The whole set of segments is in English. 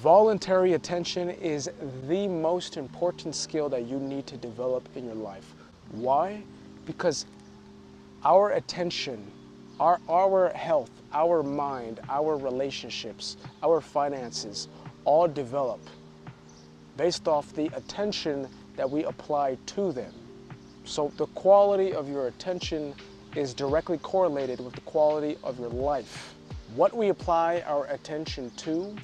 Voluntary attention is the most important skill that you need to develop in your life. Why? Because our attention, our health, our mind, our relationships, our finances all develop based off the attention that we apply to them. So the quality of your attention is directly correlated with the quality of your life. What we apply our attention to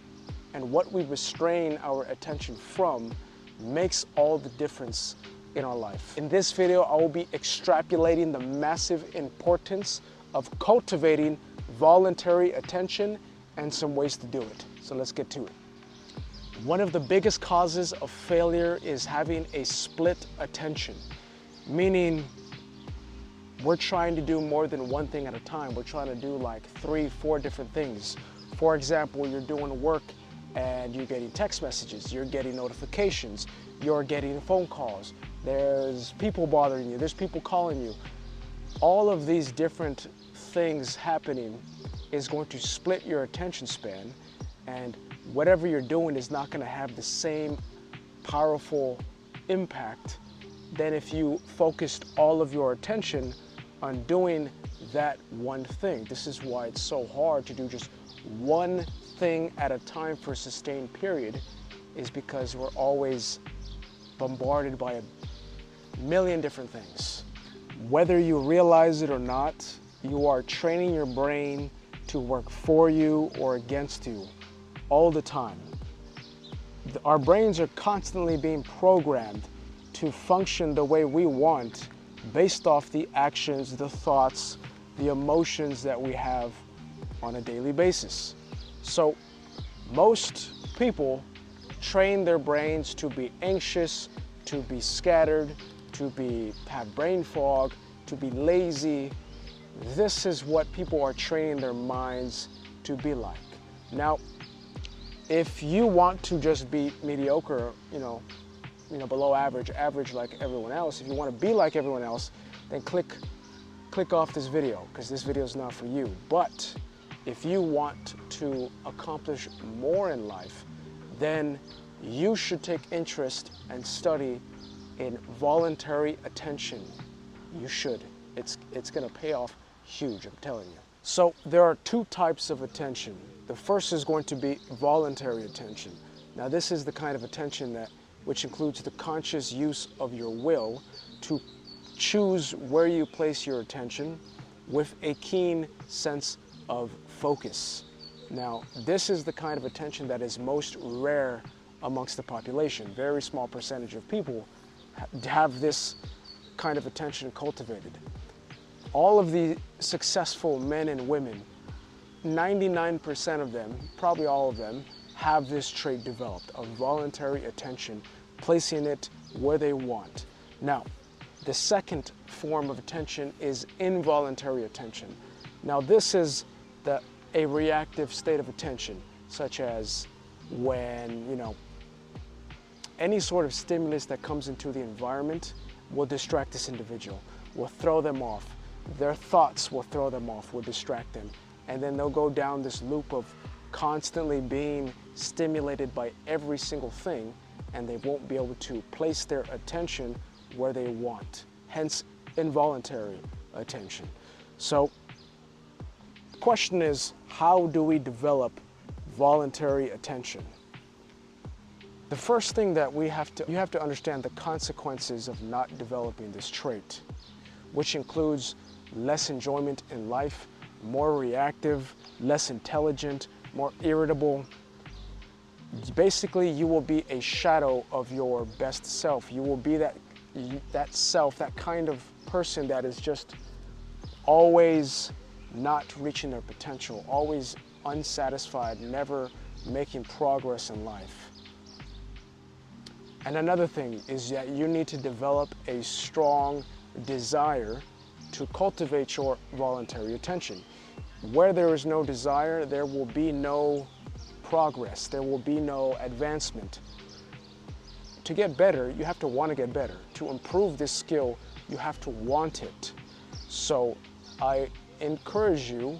and what we restrain our attention from makes all the difference in our life. In this video, I will be extrapolating the massive importance of cultivating voluntary attention and some ways to do it. So let's get to it. One of the biggest causes of failure is having a split attention, meaning we're trying to do more than one thing at a time. We're trying to do like 3, 4 different things. For example, you're doing work and you're getting text messages, you're getting notifications, you're getting phone calls, there's people bothering you, there's people calling you. All of these different things happening is going to split your attention span, and whatever you're doing is not going to have the same powerful impact than if you focused all of your attention on doing that one thing. This is why it's so hard to do just one thing at a time for a sustained period, is because we're always bombarded by a million different things. Whether you realize it or not, you are training your brain to work for you or against you all the time. Our brains are constantly being programmed to function the way we want based off the actions, the thoughts, the emotions that we have on a daily basis. So most people train their brains to be anxious, to be scattered, to have brain fog, to be lazy. This is what people are training their minds to be like. Now, if you want to just be mediocre, below average like everyone else, if you want to be like everyone else, then click off this video, because this video is not for you. But if you want to accomplish more in life, then you should take interest and study in voluntary attention. You should. It's going to pay off huge, I'm telling you. So there are 2 types of attention. The first is going to be voluntary attention. Now this is the kind of attention which includes the conscious use of your will to choose where you place your attention with a keen sense of focus. Now, this is the kind of attention that is most rare amongst the population. Very small percentage of people have this kind of attention cultivated. All of the successful men and women, 99% of them, probably all of them, have this trait developed of voluntary attention, placing it where they want. Now, the second form of attention is involuntary attention. Now, this is a reactive state of attention, such as when, any sort of stimulus that comes into the environment will distract this individual, will throw them off. Their thoughts will throw them off, will distract them. And then they'll go down this loop of constantly being stimulated by every single thing, and they won't be able to place their attention where they want, hence involuntary attention. So the question is, how do we develop voluntary attention? The first thing that you have to understand the consequences of not developing this trait, which includes less enjoyment in life, more reactive, less intelligent, more irritable. Basically, you will be a shadow of your best self. You will be that self, that kind of person that is just always not reaching their potential, always unsatisfied, never making progress in life. And another thing is that you need to develop a strong desire to cultivate your voluntary attention. Where there is no desire, there will be no progress, there will be no advancement. To get better, you have to want to get better. To improve this skill, you have to want it. So I encourage you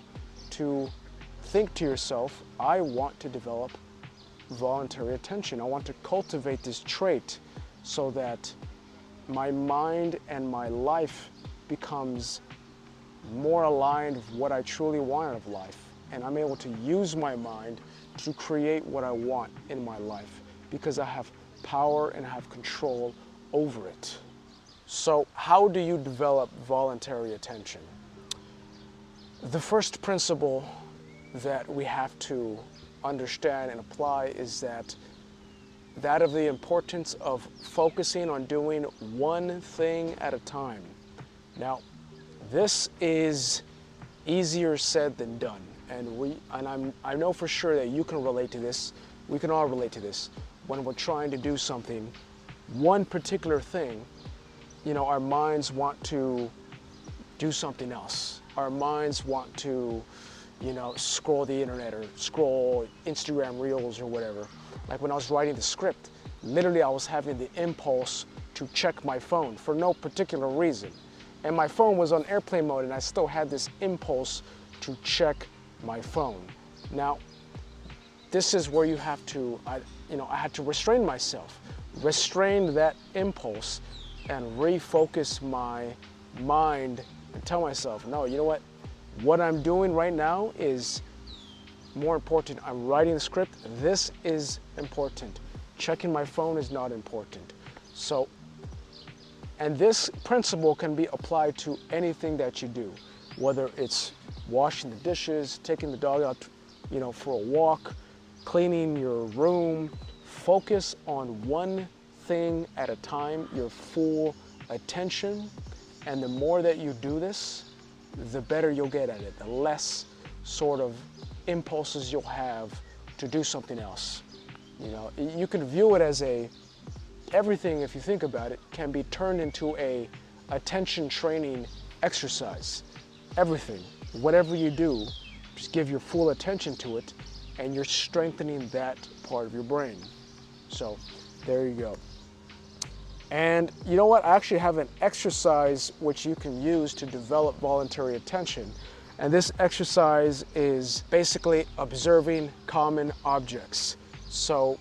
to think to yourself, I want to develop voluntary attention. I want to cultivate this trait so that my mind and my life becomes more aligned with what I truly want out of life. And I'm able to use my mind to create what I want in my life because I have power and I have control over it. So how do you develop voluntary attention? The first principle that we have to understand and apply is that of the importance of focusing on doing one thing at a time. Now, this is easier said than done, and I know for sure that you can relate to this. We can all relate to this. When we're trying to do something, one particular thing, our minds want to do something else. Our minds want to, scroll the internet or scroll Instagram Reels or whatever. Like when I was writing the script, literally I was having the impulse to check my phone for no particular reason. And my phone was on airplane mode and I still had this impulse to check my phone. Now, this is where you have to, I had to restrain myself, restrain that impulse and refocus my mind and tell myself, no, you know what I'm doing right now is more important. I'm writing the script. This is important. Checking my phone is not important. So, and this principle can be applied to anything that you do, whether it's washing the dishes, taking the dog out, for a walk, cleaning your room. Focus on one thing at a time, your full attention. And the more that you do this, the better you'll get at it, the less sort of impulses you'll have to do something else. You can view it as everything, if you think about it, can be turned into a attention training exercise. Everything, whatever you do, just give your full attention to it and you're strengthening that part of your brain. So there you go. And you know what? I actually have an exercise which you can use to develop voluntary attention. And this exercise is basically observing common objects. So,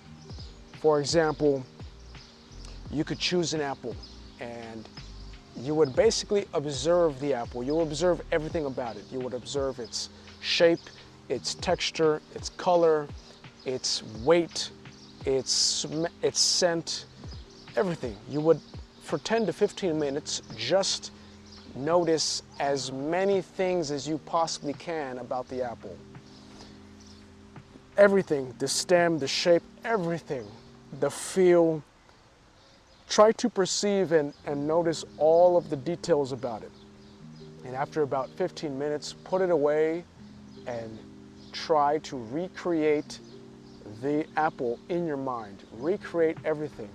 for example, you could choose an apple and you would basically observe the apple. You would observe everything about it. You would observe its shape, its texture, its color, its weight, its scent, everything. You would, for 10 to 15 minutes, just notice as many things as you possibly can about the apple. Everything, the stem, the shape, everything, the feel. Try to perceive and notice all of the details about it. And after about 15 minutes, put it away and try to recreate the apple in your mind. Recreate everything.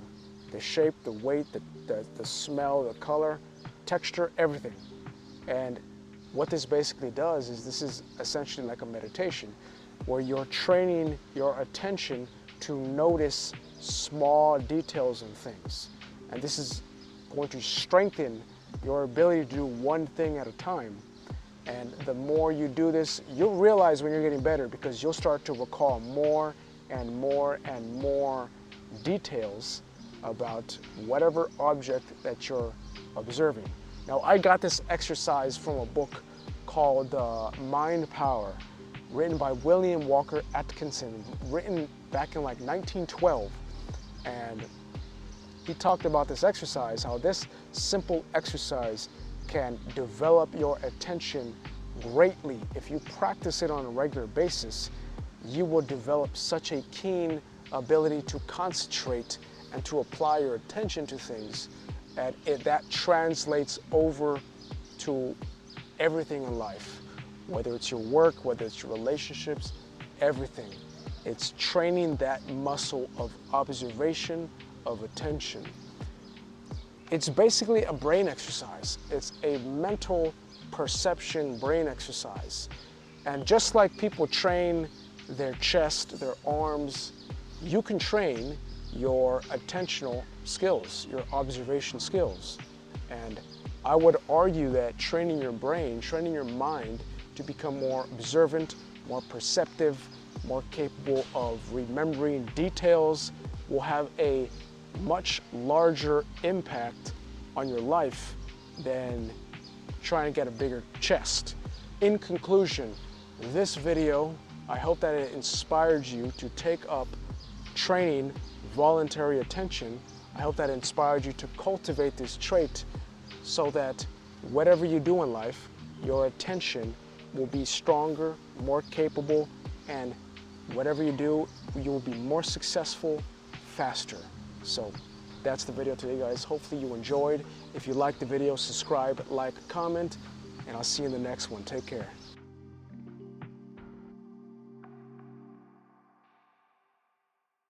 The shape, the weight, the smell, the color, texture, everything. And what this basically does is this is essentially like a meditation where you're training your attention to notice small details and things. And this is going to strengthen your ability to do one thing at a time. And the more you do this, you'll realize when you're getting better because you'll start to recall more and more and more details about whatever object that you're observing. Now, I got this exercise from a book called Mind Power, written by William Walker Atkinson, written back in like 1912. And he talked about this exercise, how this simple exercise can develop your attention greatly. If you practice it on a regular basis, you will develop such a keen ability to concentrate and to apply your attention to things, and that translates over to everything in life, whether it's your work, whether it's your relationships, everything. It's training that muscle of observation, of attention. It's basically a brain exercise. It's a mental perception brain exercise. And just like people train their chest, their arms, you can train your attentional skills, your observation skills. And I would argue that training your brain, training your mind to become more observant, more perceptive, more capable of remembering details, will have a much larger impact on your life than trying to get a bigger chest. In conclusion, this video, I hope that it inspired you to take up training voluntary attention. I hope that it inspired you to cultivate this trait so that whatever you do in life, your attention will be stronger, more capable, and whatever you do, you will be more successful faster. So that's the video today, guys. Hopefully you enjoyed. If you liked the video, subscribe, like, comment, and I'll see you in the next one. Take care.